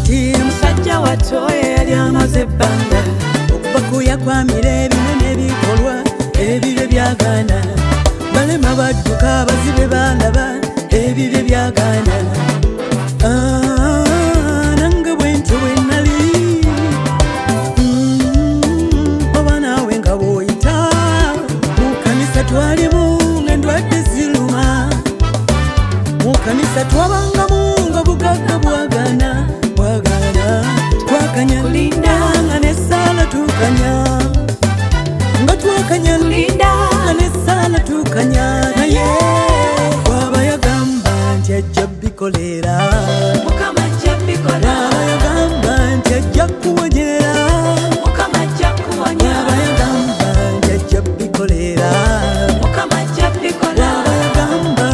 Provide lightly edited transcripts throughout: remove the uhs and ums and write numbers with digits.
kati musajja watoye yali amaze ebbanga okuva kuyakwamira ebinene ebikolwa ebibye byagaana balema badduka abazibe balaba ebibye byagaana nange bwentyo bwe nali oba naawe nga bw'oyita mu kanisa twalimu ng'endwadde ziruma mu kanisa twabangamu nga bugagga bwagaana twakanya kulinda nga n'essaala tukanya nga twakanya kulinda nga n'essaala tukanya naye bw'aba yagamba nti ajja bikolera Mukama ajja bikola bw'aba yagamba nti ajja kuwonyera Mukama ajja kuwonya bw'aba yagamba nti ajja bikolera Mukama ajja bikola bw'aba yagamba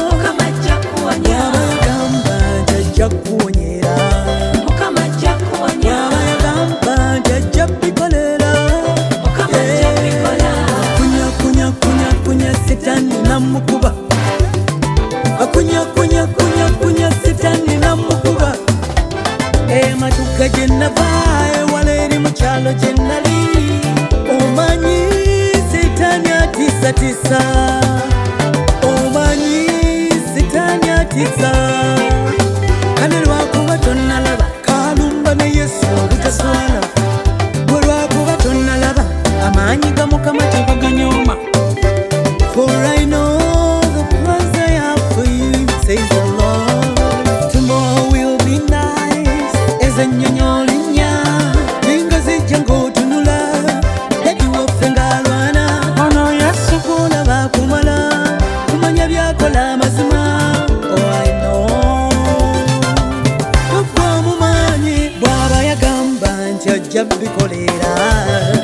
Mukama ajja kuwonya bw'aba yagamba nti ajja kuwonyera Mukama ajja kuwonya bw'aba yagamba nti ajja bikolera Mukama ajja bikola kunya Setaani namukuba kunya Setaani namukuba ematuka gye nava ewala eri mu kyalo gye nali omanyi Setaani atiisatiisa omanyi Setaani atiisa kale lwakuba tonnalaba kalumba ne Yesu obutaswala bwe lwakuba tonnalaba amaanyi ga Mukama tebaganyooma for I know the plans I have for you says the Lord tomorrow will be nice as ennyonyi linnya ninga zijja ng'otunula dadi waffe ng'alwana ono Yesu kulaba kumala kumanya byakola amazima oh I know togwa mu maanyi bw'aba yagamba nti ajja bikolera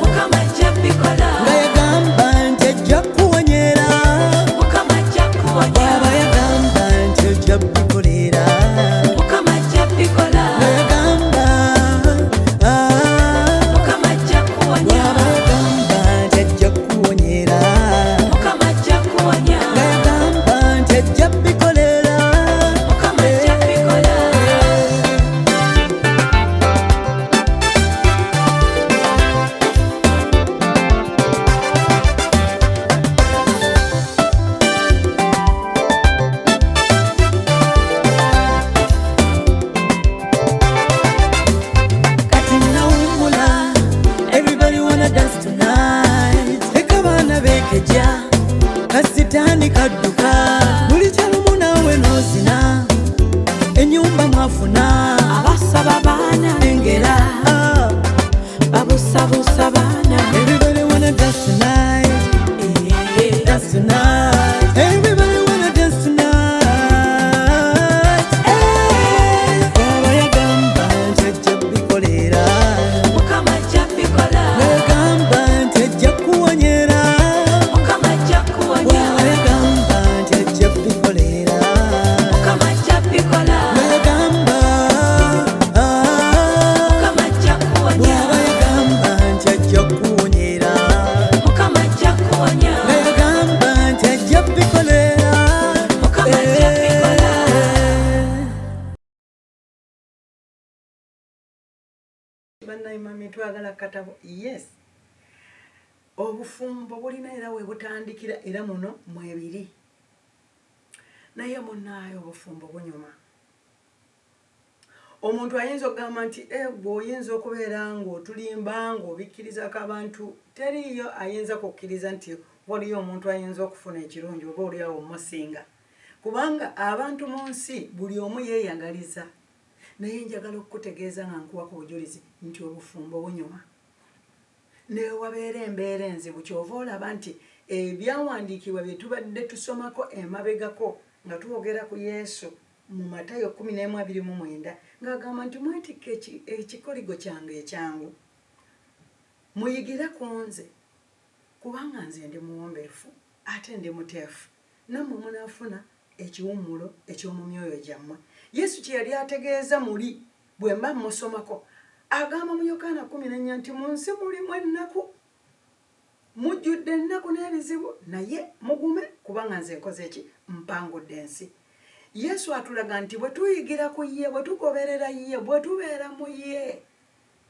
Mukama ajja bikola nga yagamba nti ajja kuwonyera Mukama ajja kuwonya bw'aba yagamba nti ajja bikolera Mukama ajja bikola nga yagamba Mukama ajja kuwonya bw'aba yagamba nti ajja kuwonyera Mukama ajja kuwonya nga yagamba nti ajja bikolera Mukama ajja bikola kati nawummula everybody wanna dance tonight leka baana beekejja kasitaani kadduka buli kyalumu naawe n'ozina ennyumba mwafuna abasaba baana engera babusabusa baana everybody wanna dance tonight dance tonight everybody wanna dance tonight bw'aba yagamba nti ajja bikolera Mukama ajja bikola nga yagamba nti ajja kuwonyera Mukama ajja kuwonya bw'aba yagamba nti ajja bikolera Mukama ajja bikola nga yagamba Mukama ajja kuwonya bw'aba yagamba nti ajja kuwonyera Mukama ajja kuwonya nga yagamba nti ajja bikolera Mukama ajja bikola bannayimami twagala katabo yes obufumbo bulina era we butandikira era muno mwebiri naye munnaayo obufumbo bunyuma omuntu ayinza okugamba nti bw'oyinza okubeera ng'otulimba ng'obikkirizako abantu teriyo ayinza kukkiriza nti waliyo omuntu ayinza okufuna ekirungi oba oliawo omusinga kubanga abantu mu nsi buli omu yeeyagaliza naye njagala okukutegeeza nga nkuwa ku bujulizi nti obufumbo bunyuma newabeera embeera enzibu kyova olaba nti ebyawandiikibwa bye tubadde tusomako emabegako nga twogera ku Yesu mu Matayo 11:29 ng'agamba nti mwetikke ekikoligo kyange ekyangu muyigire ku nze kubanga nze ndi muwombeefu ate ndi muteefu nammwe munaafuna ekiwummulo eky'omu myoyo gyammwe Yesu kye yali ategeeza muli bwe mba musomako agamba mu Yokaana 14 nti mu nsi mulimu ennaku mujjudde ennaku n'ebizibu naye mugume kubanga nze nkoze ki mpangudde ensi Yesu atulaga nti bwe tuyigira ku ye, bwe tugoberera ye, bwe tubeera mu ye,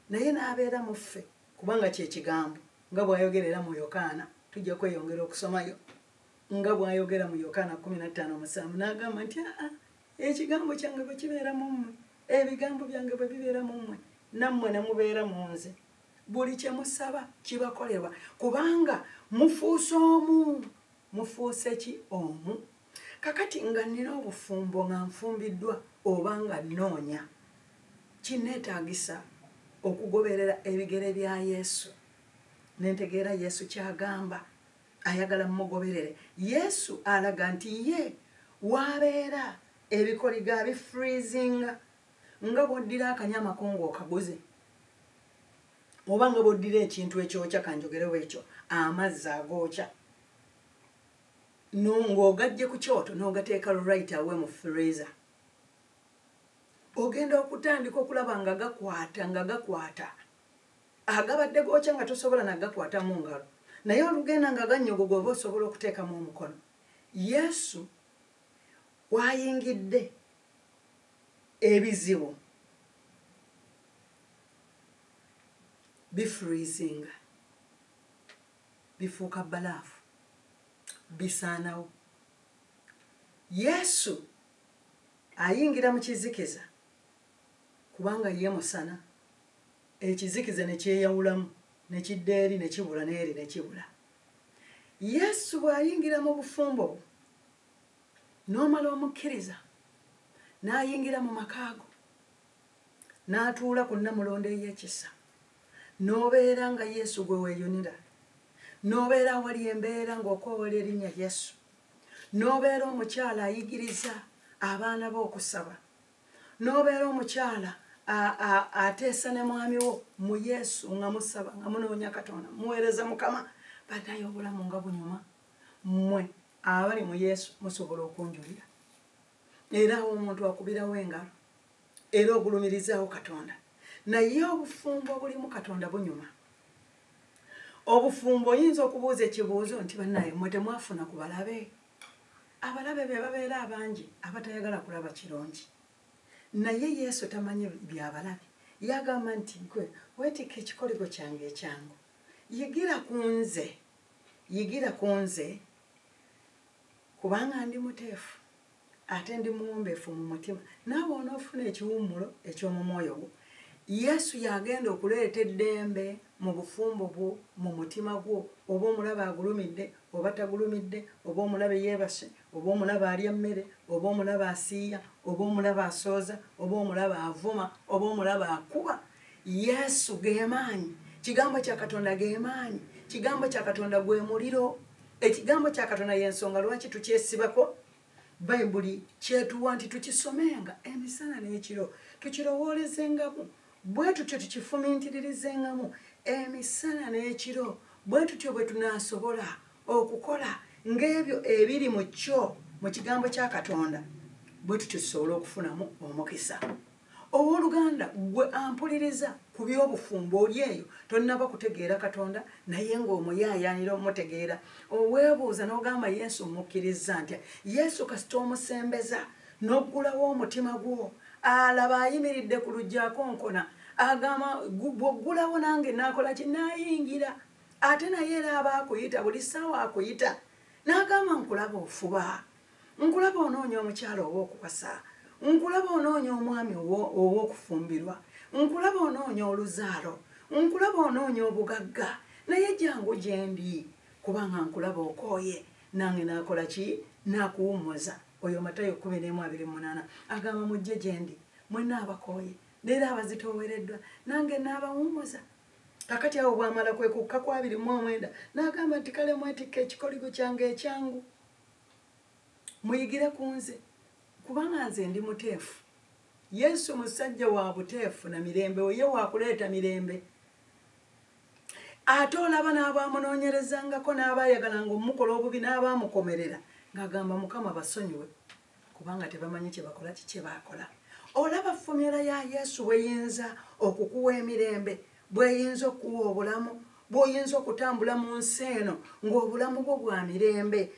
naye n'abeera mu ffe, kubanga kye kigambo nga bw'ayogerera mu Yokaana. Tujja kweyongera okusomayo nga bw'ayogera mu Yokaana 15:7 n'agamba nti ekigambo kyange bwe kibeera mu mmwe, ebigambo byange bwe bibeera mu mmwe, nammwe ne mubeera mu nze, buli kye musaba kibakolebwa, kubanga mufuuse omu. Mufuuse ki? Omu. Kakati nga nnina obufumbo nga nfumbiddwa oba nga nnoonya, kinneetaagisa okugoberera ebigere bya Yesu. Nentegeera Yesu kyagamba, ayagala mmugoberere. Yesu alaga nti ye wabeera ebikoliga bifreezinga, nga bw'oddira akanyama ko ng'okaguze, oba nga bw'oddira ekintu ekyokya, kanjogerewo ekyo, amazzi agookya, ng'ogajje ku kyoto n'ogateeka right away mu freezer. Ogenda okutandika okulaba nga gakwata. Agabadde gookya nga tosobola nagakwata mu ngalo, naye olugenda nga gannyogoga oba osobola okuteekamu omukono. Yesu wayingidde ebizibu bifreezinga, bifuuka balaafu, bisaanawo. Yesu ayingira mu kizikiza kubanga ye musana. Ekizikiza ne kyeyawulamu, ne kidda eri ne kibula, n'eri ne kibula. Yesu bw'ayingira mu bufumbo n'omala omukkiriza, n'ayingira mu makaago, n'atuula ku nnamulondo ey'ekisa, n'obeera nga Yesu gwe weeyunira, n'obeera awali embeera ng'okoowoola erinnya Yesu, n'obeera omukyala ayigiriza abaana be okusaba, n'obeera omukyala ateesa ne mwami wo mu Yesu nga musaba, nga munoonya Katonda, muweereza Mukama. Banaye obulamu nga bunyuma, mmwe abali mu Yesu musobola okunjulira. Era omuntu akubirawo engalo, era ogulumirizaawo Katonda. Naye obufumbo obulimu Katonda bunyuma. Obufumbo oyinza okubuuza ekibuuzo nti bannaye mmwe temwafuna ku balabe? Abalabe be babeera abangi abatayagala kulaba kirungi. Naye Yesu tamanyi byabalabe. Yagamba nti gwe weetikka ekikoligo kyange ekyangu, yigira ku nze kubanga ndi muteefu ate ndi muwombeefu mu mutima, naawe onoofuna ekiwummulo eky'omu mwoyo gwo. Yesu yagenda okuleeta eddembe mu bufumbo bwo, mu mutima gwo, oba omulaba agulumidde oba tagulumidde, oba omulaba yeebase, oba omulaba alya mmere, oba omulaba asiiya, oba omulaba asooza, oba omulaba avuma, oba omulaba akuba. Yesu ge maanyi. Kigambo kya Katonda ge maanyi. Kigambo kya Katonda gwe muliro. Ekigambo kya Katonda y'ensonga lwaki tukyesibako. Bayibuli kyetuwa nti tukisomenga emisana n'ekiro, tukirowoolezengamu, bwe tutyo tukifumiintiririzengamu emisana n'ekiro, bwe tutyo bwe tunaasobola okukola ng'ebyo ebiri mu kyo mu kigambo kya Katonda, bwe tutyo tusobola okufunamu omukisa. Owooluganda gwe ampuliriza ku by'obufumbo oli eyo tonnaba kutegeera Katonda, naye ng'omuyaayaanira omutegeera, oweebuuza n'ogamba Yesu mukkiriza ntya. Yesu kasita omusembeza n'oggulawo omutima gwo, alaba ayimiridde ku lujja akonkona, agamba bw'oggulawo nange naakola ki? Naayingira. Ate naye era aba akuyita, buli ssaawa akuyita, n'agamba nkulaba ofuba, nkulaba onoonya omukyala ow'okuwasa, nkulaba onoonya omwami ow'okufumbirwa, nkulaba onoonya oluzaalo, nkulaba onoonya obugagga, naye jangu gye ndi kubanga nkulaba okooye, nange naakola ki? Naakuwummuza. Oyo Matayo 10:28 agamba mujje gye ndi mwenna abakooye n'era abazitoowereddwa, nange naabawummuza. Kakati awo bw'amala kwekukka kwa 2:9 n'agamba nti kale mwetikka ekikoligo kyange ekyangu, muyigire ku nze kubanga nze ndi muteefu. Yesu musajja wa buteefu na mirembe, oye waakuleeta mirembe. Ate olaba n'abaamunoonyerezangako n'abaayagalanga omukola obubi n'abaamukomerera ng'agamba Mukama basonyiwe kubanga tebamanyi kye bakola kye baakola. Olaba ffomera ya Yesu bw'eyinza okukuwa emirembe, bw'eyinza okuwa obulamu, bw'oyinza okutambula mu nsi eno ng'obulamu bwo bwa mirembe,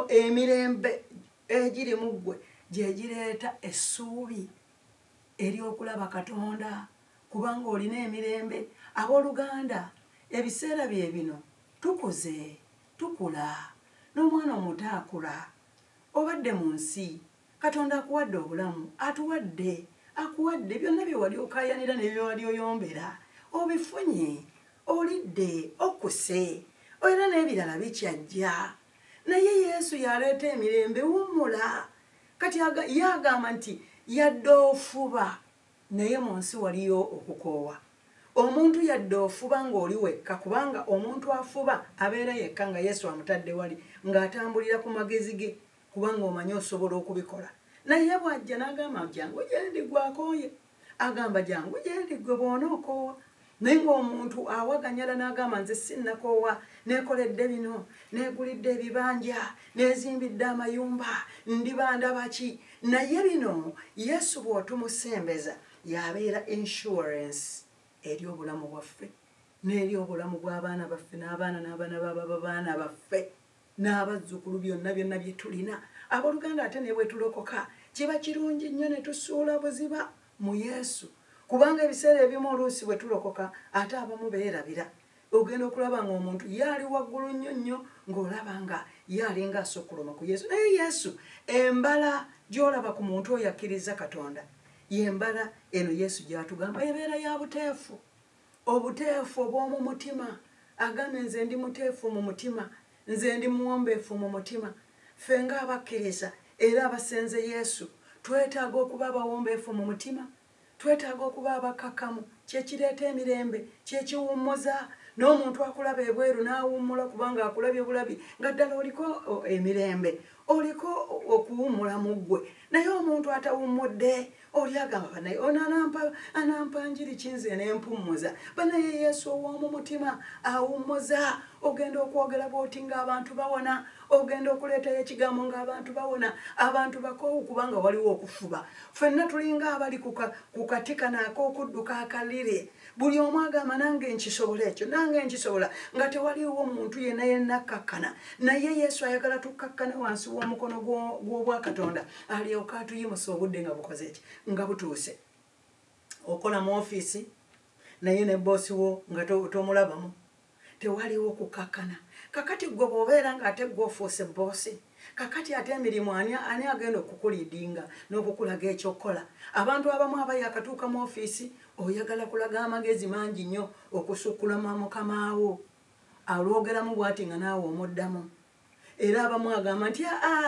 emirembe egiri mu ggwe gye gireeta essuubi eryokulaba Katonda, kubanga olina emirembe. Abooluganda, ebiseera bye bino tukuze, tukula, n'omwana omuto akula. Obadde mu nsi, Katonda akuwadde obulamu, atuwadde, akuwadde byonna bye wali okaayanira ne bye wali oyombera, obifunye, olidde, okkuse, era n'ebirala bikyajja. Naye Yesu yaleeta emirembe, wummula. Kati yagamba nti yadde ofuba naye mu nsi waliyo okukoowa. Omuntu yadde ofuba ng'oli wekka, kubanga omuntu afuba abeera yekka nga Yesu amutadde wali ng'atambulira ku magezi ge, kubanga omanyi osobola okubikola. Naye bw'ajja n'agamba jangu gyendi gwakooye, agamba jangu gyendi gwe bw'onookoowa. Naye ng'omuntu awaganyala n'agamba nze sinnakoowa, neekoledde bino, neegulidde ebibanja, neezimbidde amayumba, ndibanda baki. Naye bino Yesu bw'otumusembeza yabeera insurance eri obulamu bwaffe, n'eri obulamu bw'abaana baffe, n'abaana b'abaana baffe, n'abazzukulu byonna bye tulina. Abooluganda, ate ne bwe tulokoka kiba kirungi nnyo ne tusuula buziba mu Yesu, kubanga ebiseera ebimu oluusi bwe tulokoka ate abamu beerabira. Ogenda okulaba ng'omuntu yaali waggulu nnyo nnyo ng'olaba nga yalinga asukkuluma ku Yesu. Naye Yesu, embala gy'olaba ku muntu oyo akkiriza Katonda, yembala eno Yesu gy'atugamba ebeera ya buteefu, obuteefu obw'omu mutima. Agambe nze ndi muteefu mu mutima, nze ndi muwombeefu mu mutima. Ffe ng'abakkiriza era abasenze Yesu twetaaga okuba abawombeefu mu mutima, twetaaga okuba abakkakkamu. Kye kireeta emirembe, kye kiwummuza. N'omuntu akulaba ebweru n'awummula kubanga akulabye bulabi nga ddala oliko emirembe, oliko okuwummula mu ggwe. Naye omuntu atawummudde oli agamba banaye ono anampa njiri kinze n'empummuza. Banaye Yesu ow'omu mutima awummuza. Ogenda okwogera bw'oti ng'abantu bawona, ogenda okuleetayo ekigambo ng'abantu bawona, abantu bakoowu kubanga waliwo okufuba. Ffenna tulinga abali ku katikana ak'okudduka akalire. Buli omu agamba nange nkisobola ekyo, nange nkisobola, nga tewaliwo muntu yenna akkakkana. Naye Yesu ayagala tukkakkana wansi w'omukono gw'obwakatonda, alyoka atuyimusa obudde nga bukoze eki, nga butuuse. Okola mu ofiisi naye ne boosi wo nga tomulabamu, tewaliwo kukkakkana. Kakati gwe bw'obeera ng'ate gw'ofuuse boosi, kakati ate emirimu ani agenda okukuliidinga n'okukulaga ekyokukola? Abantu abamu abayi akatuuka mu ofiisi oyagala kulaga amagezi mangi nnyo okusukkulama mukamaawo, alwogeramu bw'ati nga naawe omuddamu. Era abamu agamba nti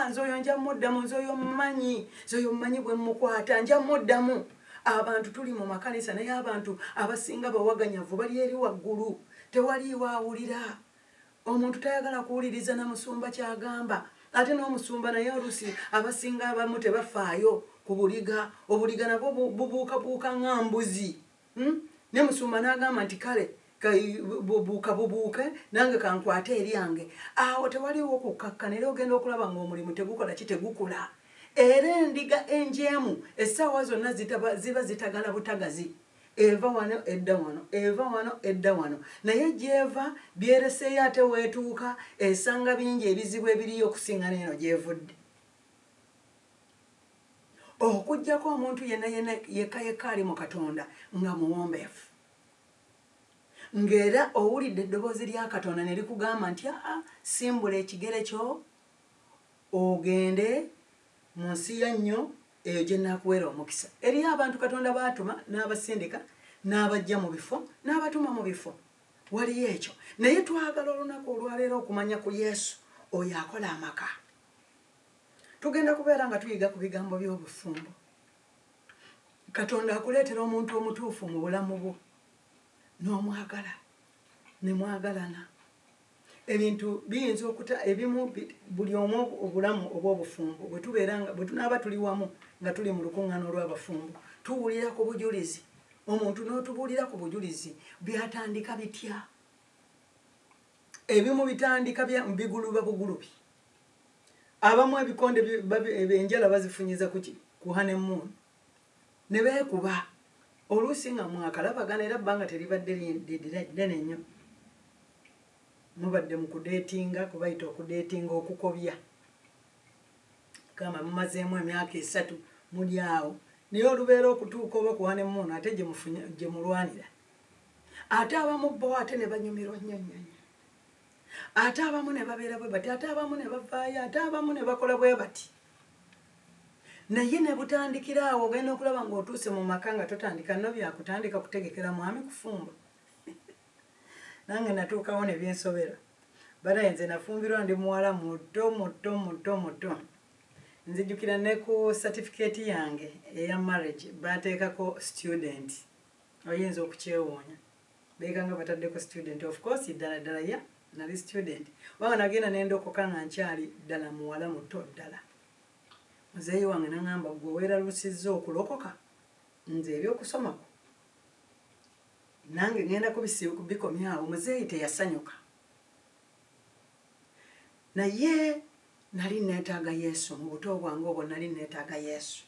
nze oyo nja muddamu, nze oyo mumanyi bwe mukwata, nja muddamu. Abantu tuli mu makanisa naye abantu abasinga bawaganyavu bali eri waggulu, tewaliiwo awulira. Omuntu tayagala kuwuliriza na musumba kyagamba, ate n'omusumba naye oluusi abasinga abamu tebafaayo ku buliga. Obuliga nabwo bubuukabuuka nga mbuzi. Ne musumba n'agamba nti kale bubuuke nange kankwate eryange. Awo tewaliwo kukkakkana, era ogenda okulaba ng'omulimu tegukola kitegukula. Era endiga enjeemu essaawa zonna ziba zitagala butagazi. Eva wano edda wano, eva wano edda wano. Naye gy'eva byereseeyo ate weetuuka esanga bingi ebizibu ebiriyo okusinga n'eno gy'evudde. Okuggyako omuntu yenna yekka ali mu Katonda nga muwombeefu, ng'era owulidde eddoboozi lya Katonda ne likugamba nti simbula ekigere kyo ogende mu nsi yannyo eyo gye nnaakuweera omukisa. Eriyo abantu Katonda baatuma n'abasindika n'abajja mu bifo n'abatuma mu bifo, waliyo ekyo. Naye twagala olunaku olwaleero okumanya ku Yesu oyo akola amaka. Tugenda kubeera nga tuyiga ku bigambo by'obufumbo. Katonda akuleetera omuntu omutuufu mu bulamu bwo, n'omwagala ne mwagalana. Ebintu biyinza ebimu buli omu obulamu obw'obufumbo bwe tunaaba tuli wamu nga tuli mu lukuŋŋaana olw'abafumbo tuwulira ku bujulizi. Omuntu n'otubuulira ku bujulizi byatandika bitya? Ebimu bitandika biguluba bugulubi. Abamu ebikonde enjala bazifunyiza ku honeymoon ne beekuba. Oluusi nga mwakalabagana era bbanga teribadde ddene nnyo. Mubadde mu kudeetinga, kubayita okudeetinga okukobya. gamba mumazeemu emyaka 3 muli awo naye olubeera okutuuka oba kuwane muno ate gye mulwanira ate abamu bo ate ne banyumirwa nnyo ate abamu ne babeera bwe bati ate abamu ne bavaayo ate abamu ne bakola bwe bati naye ne butandikira awo ogenda okulaba ng'otuuse mu maka nga totandika nno byakutandika kutegekera mwami kufumba nange natuukawo ne byensobera bala nze nafumbirwa ndi muwala muto nzijukira ne ku certificate yange eya marriage bateekako student oyinza okukyewoonya beekanga bataddeko student of course ddala ya nali student waba nagenda nendokoka nga nkyali ddala muwala muto ddala muzeeyi wange naŋŋamba gwe weeralusizza okulokoka nze ebyokusomako nange ngenda kubikomyawo muzeeyi teyasanyuka naye nali neetaaga yesu mu buto bwange obwo nali neetaaga yesu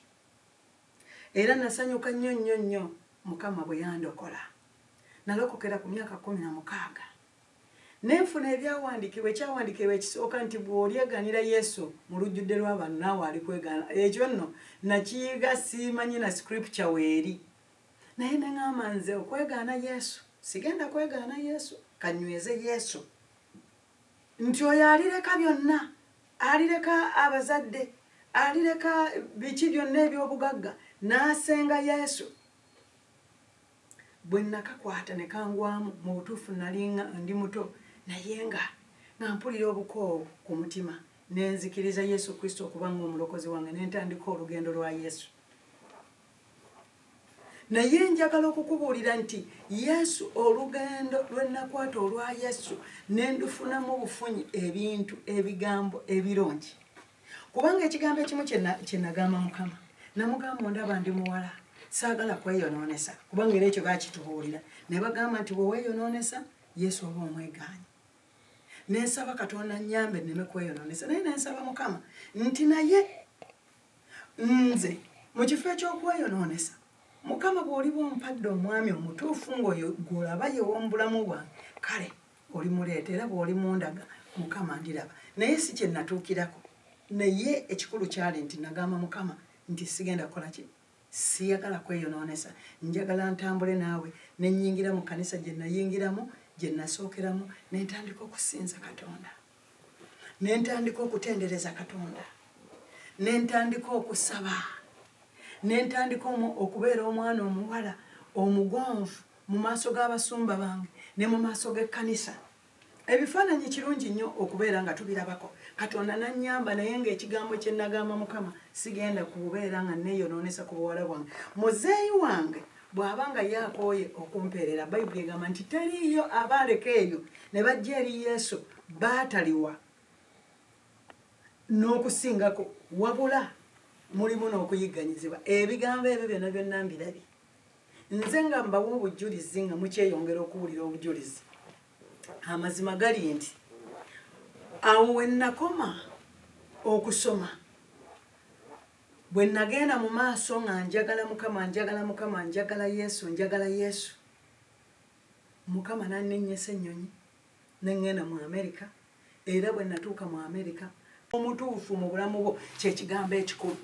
era nasanyuka nnyo mukama bwe yandokola nalokokera ku myaka 16 nenfuna ebyawandiikibwa ekyawandiikibwa ekisooka nti bw'olyeganira yesu mu lujjudde lw'abantu naawe ali kwegaana ekyo nno nakiyiga simanyi na scripture weeri naye neŋŋamba nze okwegaana yesu sigenda kwegaana yesu kanyweze yesu nti oyo alireka byonna alireka abazadde alireka biki byonna eby'obugagga n'asenga yesu bwe nakakwata ne kangwamu mu butuufu nali ndi muto naye nga mpulira obukoowu ku mutima nenzikiriza yesu kristo okuba ng'omulokozi wange nentandika olugendo lwa yesu naye njagala okukubuulira nti yesu olugendo lwe nakwata olwa yesu nendufunamu obufunyi ebintu ebigambo ebirungi kubanga ekigambo ekimu kye nagamba mukama namugamba ondaba ndi muwala saagala kweyonoonesa kubanga era ekyo baakitubuulira ne bagamba nti bwe weeyonoonesa yesu oba omwegaanyi nensaba katonda nnyambe nneme kweyonoonesa naye nensaba mukama nti naye nze mu kifo eky'okweyonoonesa mukama bw'oliba ompadde omwami omutuufu ng'oyo gw'olaba yew'omubulamu bwange kale oli muleeta era bw'oli mundaga mukama ndiraba naye si kye natuukirako naye ekikulu kyali nti nagamba mukama nti sigenda kukola ki siyagala kweyonoonesa njagala ntambule naawe nennyingira mu kanisa gye nayingiramu gye nasookeramu nentandika okusinza katonda nentandika okutendereza katonda nentandika okusaba nentandika okubeera omwana omuwala omugonvu mu maaso g'abasumba bange ne mu maaso g'ekkanisa ebifaananyi kirungi nnyo okubeera nga tubirabako katonda nannyamba naye ng'ekigambo kye nagamba mukama sigenda kubeera nga neeyonoonesa ku buwala bwange muzeeyi wange bw'aba nga yaakooye okumpeerera bayibuli egamba nti teriiyo abaaleka ebyo ne bajja eri yesu baataliwa n'okusingako wabula mulimu n'okuyigganyizibwa ebigambo ebyo byonna byonna mbirabye nze nga mbawa obujulizi nga mukyeyongera okuwulira obujulizi amazima gali nti awo we nakoma okusoma bwe nagenda mu maaso nga njagala mukama njagala yesu mukama nannenyesa ennyonyi nengenda mu Amerika era bwe natuuka mu Amerika omutuufu mu bulamu bwo kyekigambo ekikulu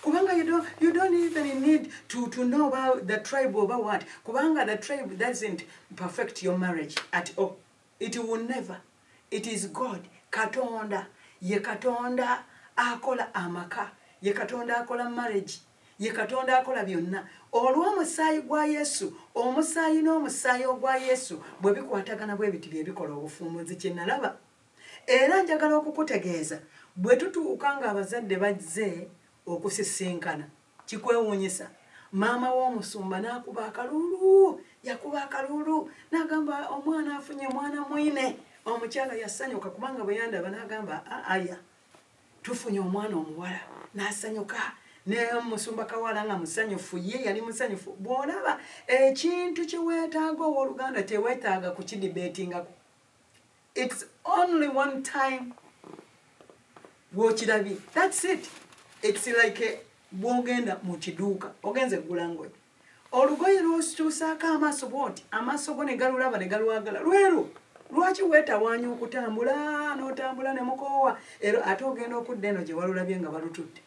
kubanga you don't even need to know about the tribe oba what kubanga the tribe doesn't perfect your marriage at all. It will never. It is God. Katonda. Ye Katonda akola amaka. Ye Katonda akola marriage. Ye Katonda akola byonna. Olw'omusaayi gwa Yesu, omusaayi n'omusaayi ogwa Yesu bwe bikwatagana bwe biti bye bikola obufumbuzi kye nalaba. Era njagala okukutegeeza bwe tutuuka ng'abazadde bazze okusisinkana kikwewuunyisa maama w'omusumba n'akuba akalulu yakuba akalulu n'agamba omwana afunye mwana mwine omukyala yasanyuka kubanga bwe yandaba n'agamba aya tufunye omwana omuwala n'asanyuka n'omusumba Kawaala nga musanyufu ye yali musanyufu bw'olaba ekintu kye weetaaga ow'oluganda teweetaaga kukidibeetingako it's only one time w'okirabye that's it. It's like bw'ogenda mu kiduuka ogenze kugula ngoye olugoye lwosituusaako amaaso bwoti amaaso go ne galulaba ne galwagala lweru lwaki weetawaanya okutambula n'otambula ne mukoowa era ate ogenda okudda eno gye walulabye nga balutudde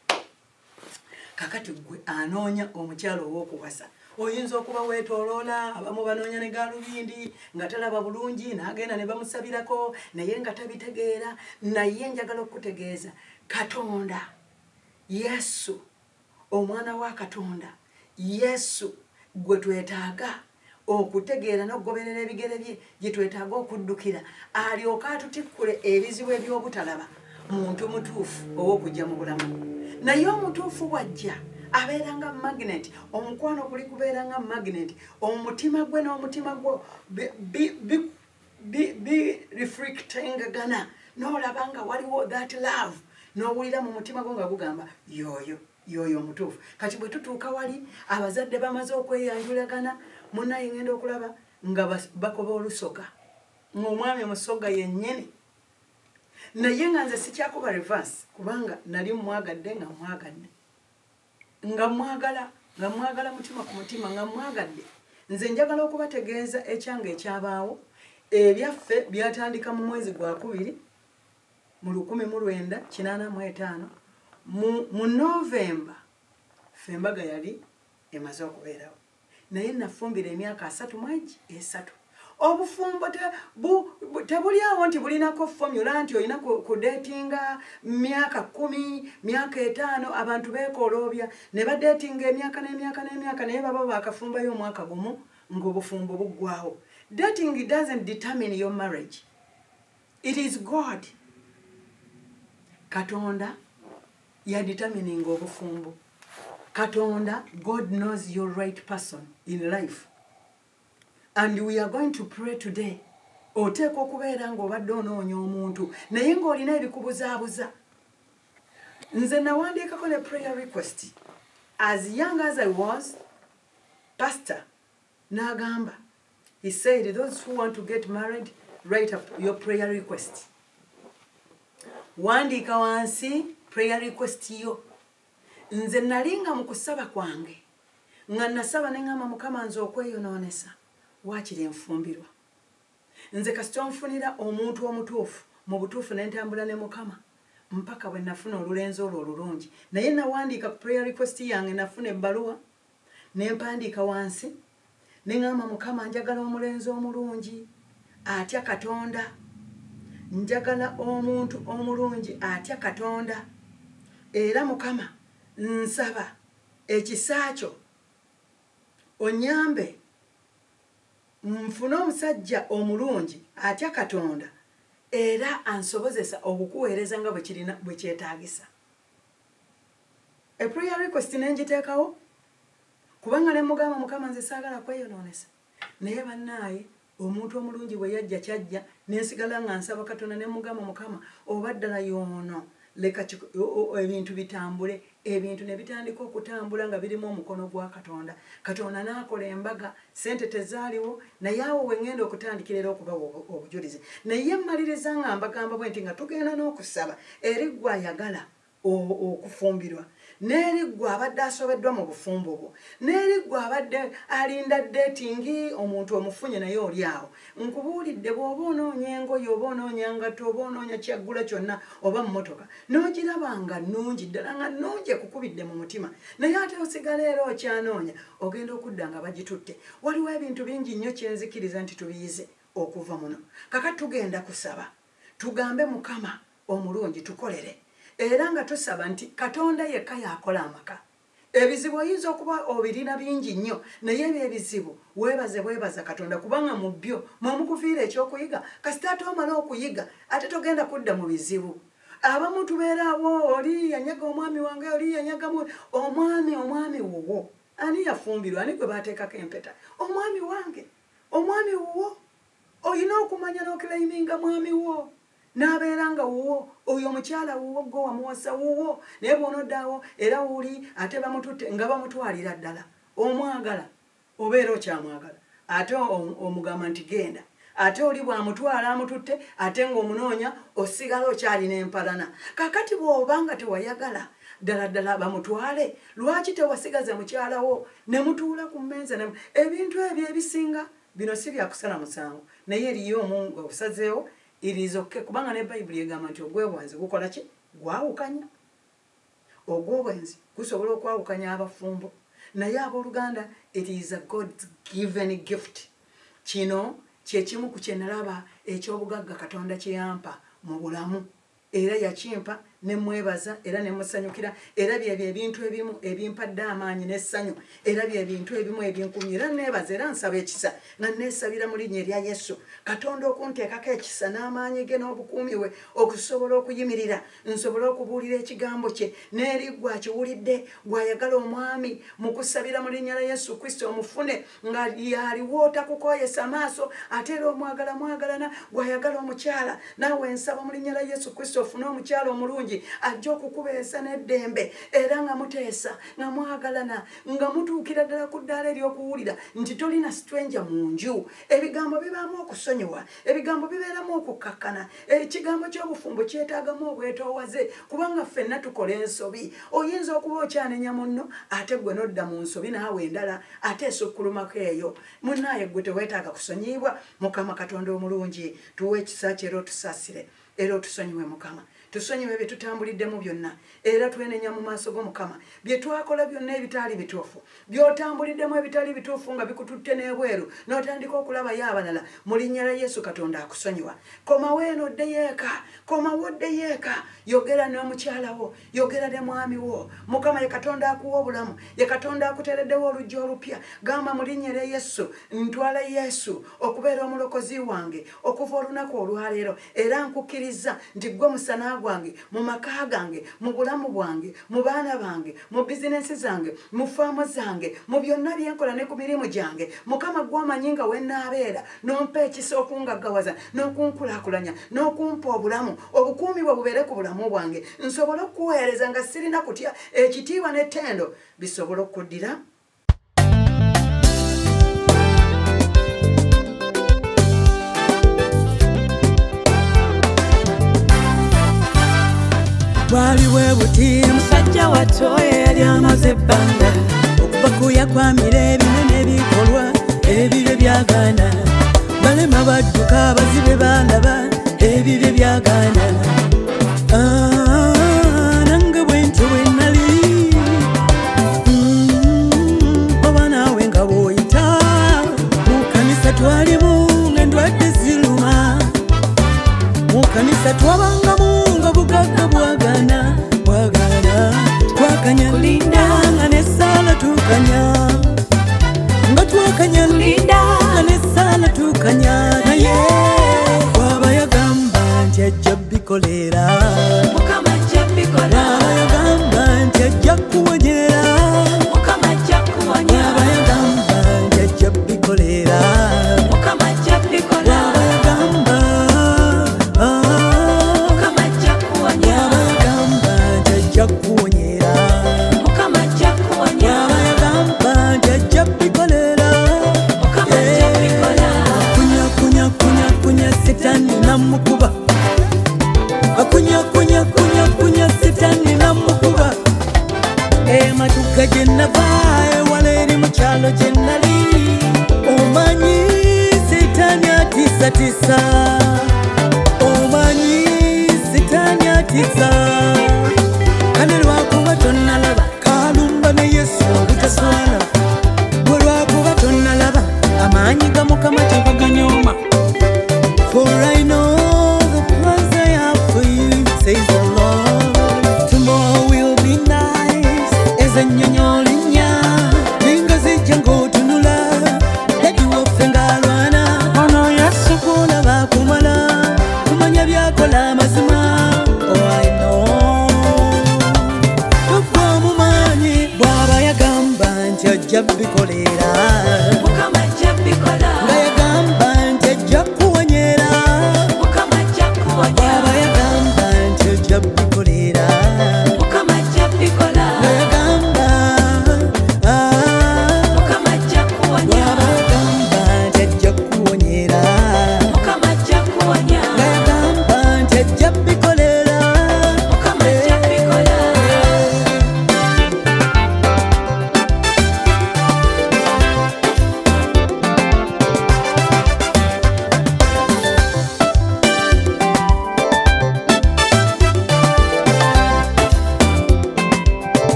kakati gwe anoonya omukyalo ow'okuwasa oyinza okuba weetooloola abamu banoonya ne gaalubindi nga talaba bulungi n'agenda ne bamusabirako naye nga tabitegeera naye njagala okutegeeza Katonda Yesu omwana wa Katonda Yesu gwe twetaaga okutegeera n'okugoberera ebigere bye gye twetaaga okuddukira alyoka atutikkule ebizibu eby'obutalaba muntu mutuufu ow'okujja mu bulamu naye omutuufu bw'ajja abeeranga magnet omukwano kuli kubeeranga magnet omutima gwe n'omutima gwo bi reflectingagana n'olabanga waliwo that love n'owulira mu mutima gwo nga gugamba yoyo omutuufu kati bwe tutuuka wali abazadde bamaze okweyanjulagana munnaye ngenda okulaba nga bakoba olusoga ng'omwami omusoga yennyini naye nga nze sikyakuba reverse kubanga nali mwagadde nga mwagala mutima ku mutima nga mwagadde nze njagala okubategeeza ekyanga ekyabaawo ebyaffe byatandika mu mwezi gwa 2 mu 1985 mu Novemba fembaga yali emaze okubeerawo naye nafumbira emyaka 3 obufumbo tebulyawo nti bulinako formula nti olina kudetinga myaka 10 myaka 5 abantu beekoloobya ne badetinga emyaka n'emyaka naye baba bakafumbayo omwaka gumu ng'obufumbo buggwawo. Dating doesn't determine your marriage. It is God. Katonda ya determining obufumbo. Katonda, God knows your right person in life. And we are going to pray today. Oteeka okubeera ng'obadde onoonya omuntu naye ng'olina ebikubuzaabuza. Nze nawandiikako ne prayer request. As young as I was, pastor n'agamba, he said, those who want to get married, write up your prayer request. Wandiika wansi prayer request yo. Nze nalinga mu kusaba kwange nga nasaba ne ngamba Mukama nze okweyonoonesa waakiri enfumbirwa. Nze kasita nfunira omuntu omutuufu mu butuufu n'entambula ne Mukama mpaka bwe nafuna olulenzi olwo olulungi. Naye nawandiika ku prayer request yange nafuna ebbaluwa ne mpandiika wansi ne ngamba Mukama njagala omulenzi omulungi atya Katonda. Njagala omuntu omulungi atya Katonda. Era Mukama nsaba ekisaakyo onyambe nfune omusajja omulungi atya Katonda era ansobozesa okukuweereza nga bwe kyetaagisa. A prayer request nenjiteekawo kubanga ne mugamba Mukama nze saagala kweyonoonesa naye bannaaye omuntu omulungi bwe yajja kyajja nensigala nga nsaba Katonda ne mugamba Mukama oba ddala yoono leka ebintu bitambule. Ebintu ne bitandika okutambula nga birimu omukono gwa Katonda. Katonda n'akola embaga, sente tezaaliwo naye awo we ngenda okutandikira era okuba obujulizi. Naye mmaliriza nga mbagamba bwe nti nga tugenda n'okusaba eri ggwe ayagala okufumbirwa n'eri ggwe abadde asobeddwa mu bufumbo bwo n'eri ggwe abadde alinda dating omuntu omufunye naye oli awo. Nkubuulidde bw'oba onoonya engoye oba onoonya ngatto oba onoonya kyaggula kyonna oba mmotoka n'ogiraba nga nnungi ddala nga nnungi ekukubidde mu mutima naye ate osigala era okyanoonya ogenda okudda nga bagitutte. Waliwo ebintu bingi nnyo kyenzikiriza nti tubiyize okuva muno. Kakati tugenda kusaba tugambe Mukama omulungi tukolere era nga tusaba nti Katonda yekka yakola amaka. Ebizibu oyinza okuba obirina bingi nnyo naye ebyebizibu weebaza Katonda kubanga mu byo mwemukufiira ekyokuyiga kasita ate omala okuyiga ate togenda kudda mu bizibu. Abamu tubeera abo oli yanyaga omwami wange oli yanyaga omwami wuwo ani yafumbirwa ani gwe baateekako empeta omwami wange omwami wuwo olina okumanya n'okulaiminga mwami wo n'abeera nga wuwo oyo omukyala wuwo gwe wamuwasa wuwo naye bw'onoddaawo era wuli ate bamututte nga bamutwalira ddala omwagala obeera okyamwagala ate omugamba nti genda ate oli bw'amutwala amututte ate ng'omunoonya osigala okyalina empalana. Kakati bw'obanga tewayagala ddala bamutwale lwaki tewasigaza mukyalawo ne mutuula ku mmeeza ebintu ebyo ebisinga bino si byakusala musango naye eriyo omu obusazeewo irizokke kubanga ne Bayibuli egamba nti ogwebwanzi gukola ki gwawukanya. ogw'obwenzi gusobola okwawukanya abafumbo naye abooluganda it is a God given gift. Kino kyekimu ku kye nalaba eky'obugagga Katonda kye yampa mu bulamu era yakimpa ne mwebaza era ne musanyukira era byebyo ebintu ebimu ebimpadde amaanyi n'essanyu era byebintu ebimu ebinkumye era neebaza era nsaba ekisa nga neesabira mu linnya erya Yesu Katonda okunteekako ekisa n'amaanyi ge n'obukuumi we okusobola okuyimirira nsobola okubuulira ekigambo kye n'eriggwa akiwulidde gw'ayagala omwami mu kusabira mu linnya lya Yesu Kristo omufune nga yaliwo otakukoyesa maaso ate era omwagalana gw'ayagala omukyala naawe nsaba mu linnya lya Yesu Kristo ofune omukyala omulungi ajja okukubeeza n'eddembe era nga muteesa nga mwagalana nga mutuukira ddala ku ddaala ery'okuwulira nti tolina stranger mu nju. Ebigambo bibaamu okusonyiwa, ebigambo bibeeramu okukakkana, ekigambo ky'obufumbo kyetaagamu obwetoowaze kubanga ffenna tukola ensobi. Oyinza okuba okyanenya munno ate gwe nodda mu nsobi naawe endala ate esukkulumako eyo. Munnaaye gwe teweetaaga kusonyiyibwa. Mukama Katonda omulungi tuwe ekisa kye era otusaasire era otusonyiwe Mukama. Tusonyiwe bye tutambuliddemu byonna era twenenya mu maaso g'Omukama bye twakola byonna ebitaali bituufu by'otambuliddemu ebitaali bituufu nga bikututte n'ebweru n'otandika okulabayo abalala mu linnya lya Yesu Katonda akusonyiwa. Komawo eno oddeyo eka, komawo oddeyo eka, yogera n'omukyala wo, yogera ne mwami wo. Mukama ye Katonda akuwa obulamu, ye Katonda akuteereddewo oluggi olupya. Gamba mu linnya lya Yesu, ntwala Yesu okubeera omulokozi wange okuva olunaku olwaleero era nkukkiriza nti gwe musana gwange mu maka gange mu bulamu bwange mu baana bange mu bizinesi zange mu faamu zange mu byonna byenkola ne ku mirimu gyange. Mukama gw'omanyi nga wennaabeera n'ompa ekisa okungaggawaza n'okunkulaakulanya n'okumpa obulamu obukuumi bwe bubeere ku bulamu bwange nsobole okukuweereza nga sirina kutya ekitiibwa n'ettendo bisobole okuddira. Wali webuti musajja watoye yali amaze ebbanga okubakuya kwamira ebinene ebikolwa ebibe byagana balema badduka abazibe balaba ebibe byagana. Nange bwentyo bwe nali oba naawe nga bw'oyita mu kanisa twalimu ng'endwadde ziruma mu kanisa twabangamu bugagga bwagana twakanya kulinda nga nesala tukanya nga twakanya kulinda nga nesala tukanya naye waba yagamba nti ajja bikolera Mukama ajja bikola waba yagamba nti ajja kuwonyera Mukama ajja kuwonya waba yagamba nti ajja bikolera Mukama ajja bikola waba yagamba kuwonyera Mukama ajja kuwonya waba yagamba nti ajja bikolera Mukama ajja bikola. Kunya sitani namukuba kunya sitani namukuba ematuka gye nava ewala eri mu kyalo gye nali omanyi sitani atiisatiisa omanyi sitani atiisa kale lwakuba tonnalaba kalumba ne Yesu obutaswana bwe lwakuba tonnalaba amaanyi ga Mukama tebaganyooma. For I know the plans I have for you, says the Lord. Tomorrow will be nice as a nyonyolinya ninga zijja ng'otunula dadi waffe ng'alwana ono Yesu kulaba kumala kumanya byakola amazima. Oh, I know bw'aba yagamba nti ajja bikolera Mukama ajja bikola nga yagamba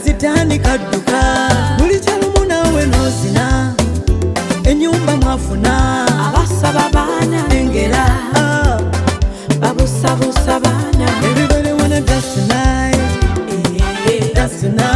Sitaani kadduka buli kyalumu naawe n'ozina ennyumba mwafuna abasaba baana engera babusabusa baana everybody wanna dance tonight, dance tonight.